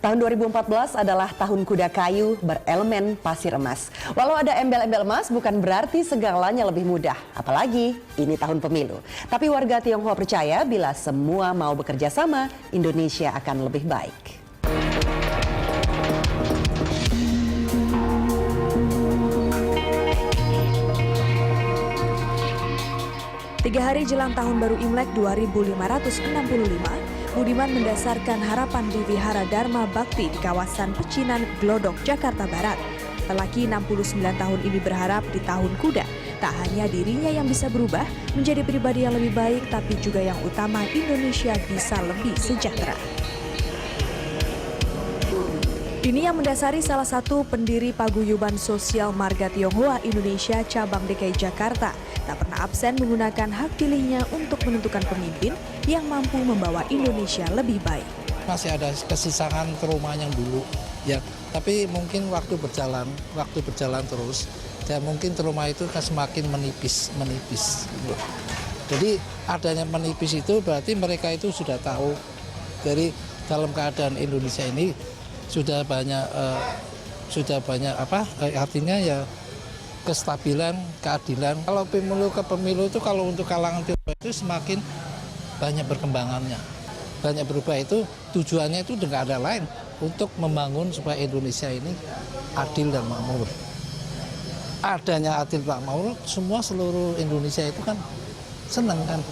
Tahun 2014 adalah tahun kuda kayu berelemen pasir emas. Walau ada embel-embel emas bukan berarti segalanya lebih mudah. Apalagi ini tahun pemilu. Tapi warga Tionghoa percaya bila semua mau bekerja sama, Indonesia akan lebih baik. Tiga hari jelang Tahun Baru Imlek 2565, Budiman mendasarkan harapan di Wihara Dharma Bakti di kawasan Pecinan, Glodok, Jakarta Barat. Lelaki 69 tahun ini berharap di tahun kuda, tak hanya dirinya yang bisa berubah menjadi pribadi yang lebih baik, tapi juga yang utama Indonesia bisa lebih sejahtera. Ini yang mendasari salah satu pendiri Paguyuban Sosial Marga Tionghoa Indonesia Cabang DKI Jakarta tak pernah absen menggunakan hak pilihnya untuk menentukan pemimpin yang mampu membawa Indonesia lebih baik. Masih ada kesisakan trauma yang dulu, ya. Tapi mungkin waktu berjalan terus, dan mungkin trauma itu kan semakin menipis. Jadi adanya menipis itu berarti mereka itu sudah tahu dari dalam keadaan Indonesia ini sudah banyak artinya ya kestabilan, keadilan. Kalau pemilu ke pemilu itu kalau untuk kalangan Tionghoa itu semakin banyak perkembangannya, banyak berubah. Itu tujuannya itu tidak ada lain untuk membangun supaya Indonesia ini adil dan makmur. Adanya adil dan makmur, semua seluruh Indonesia itu kan senang kan,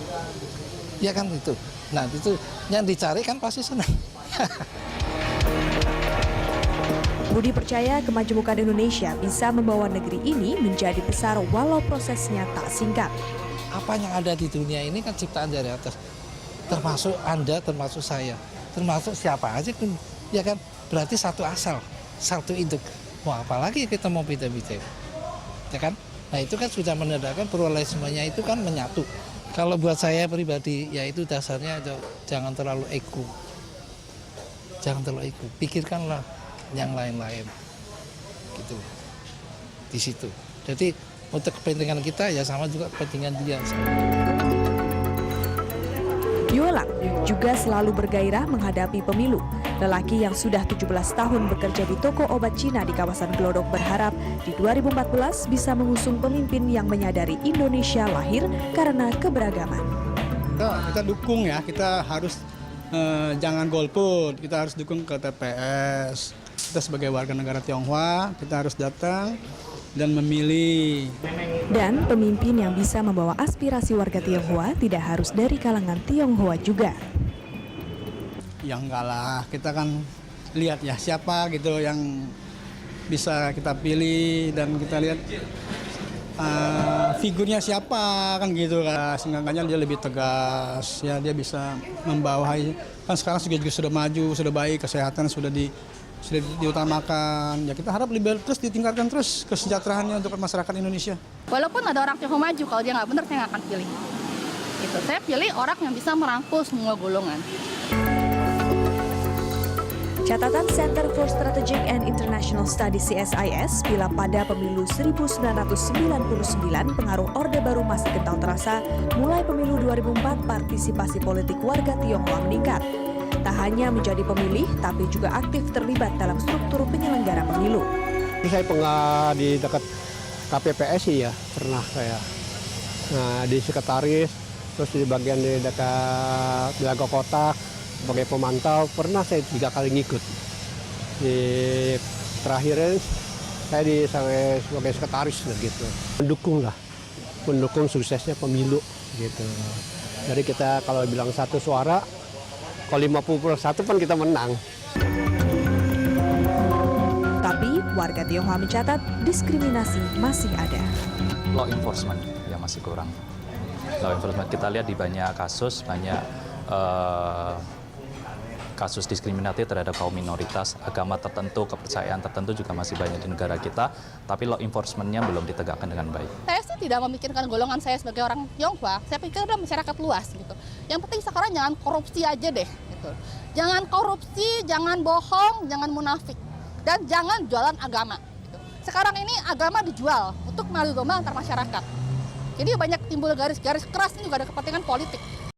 ya kan itu. Nah itu yang dicari kan pasti senang. Budi percaya kemajemukan Indonesia bisa membawa negeri ini menjadi besar walau prosesnya tak singkat. Apa yang ada di dunia ini kan ciptaan dari atas, termasuk Anda, termasuk saya, termasuk siapa aja kan, ya kan, berarti satu asal, satu induk. Mau apalagi kita mau beda-beda, ya kan? Nah itu kan sudah menandakan pluralismenya itu kan menyatu. Kalau buat saya pribadi, ya itu dasarnya jangan terlalu ego, pikirkanlah yang lain-lain, gitu, di situ. Jadi untuk kepentingan kita ya sama juga kepentingan dia. Yuelang juga selalu bergairah menghadapi pemilu. Lelaki yang sudah 17 tahun bekerja di toko obat Cina di kawasan Glodok berharap di 2014 bisa mengusung pemimpin yang menyadari Indonesia lahir karena keberagaman. Kita dukung ya, kita harus jangan golput, kita harus dukung ke TPS. Kita sebagai warga negara Tionghoa, kita harus datang dan memilih. Dan pemimpin yang bisa membawa aspirasi warga Tionghoa tidak harus dari kalangan Tionghoa juga. Ya enggak lah, kita kan lihat ya siapa gitu yang bisa kita pilih dan kita lihat figurnya siapa kan gitu kan. Sehingga dia lebih tegas, ya dia bisa membawahi. Kan sekarang juga sudah maju, sudah baik, kesehatan sudah diutamakan. Ya kita harap lebih terus ditingkatkan terus kesejahteraannya untuk masyarakat Indonesia. Walaupun ada orang Tionghoa maju, kalau dia nggak benar saya nggak akan pilih. Gitu. Saya pilih orang yang bisa merangkul semua golongan. Catatan Center for Strategic and International Studies CSIS, bila pada pemilu 1999 pengaruh Orde Baru masih kental terasa, mulai pemilu 2004 partisipasi politik warga Tionghoa meningkat. Tak hanya menjadi pemilih, tapi juga aktif terlibat dalam struktur penyelenggara pemilu. Saya pernah di dekat KPPSI ya, pernah saya. Nah, di sekretaris, terus di bagian di dekat Belaga Kotak, sebagai pemantau, pernah saya 3 kali ngikut. Di terakhir saya sebagai sekretaris gitu. Mendukung suksesnya pemilu gitu. Jadi kita kalau bilang satu suara, kalau 50+1 kan kita menang. Tapi warga Tionghoa mencatat diskriminasi masih ada. Law enforcement yang masih kurang. Law enforcement kita lihat di banyak kasus, kasus diskriminatif terhadap kaum minoritas, agama tertentu, kepercayaan tertentu juga masih banyak di negara kita, tapi law enforcement-nya belum ditegakkan dengan baik. Saya sih tidak memikirkan golongan saya sebagai orang Tionghoa, saya pikir udah masyarakat luas gitu. Yang penting sekarang jangan korupsi aja deh gitu. Jangan korupsi, jangan bohong, jangan munafik, dan jangan jualan agama gitu. Sekarang ini agama dijual untuk mengadu domba antar masyarakat. Jadi banyak timbul garis-garis keras, ini juga ada kepentingan politik.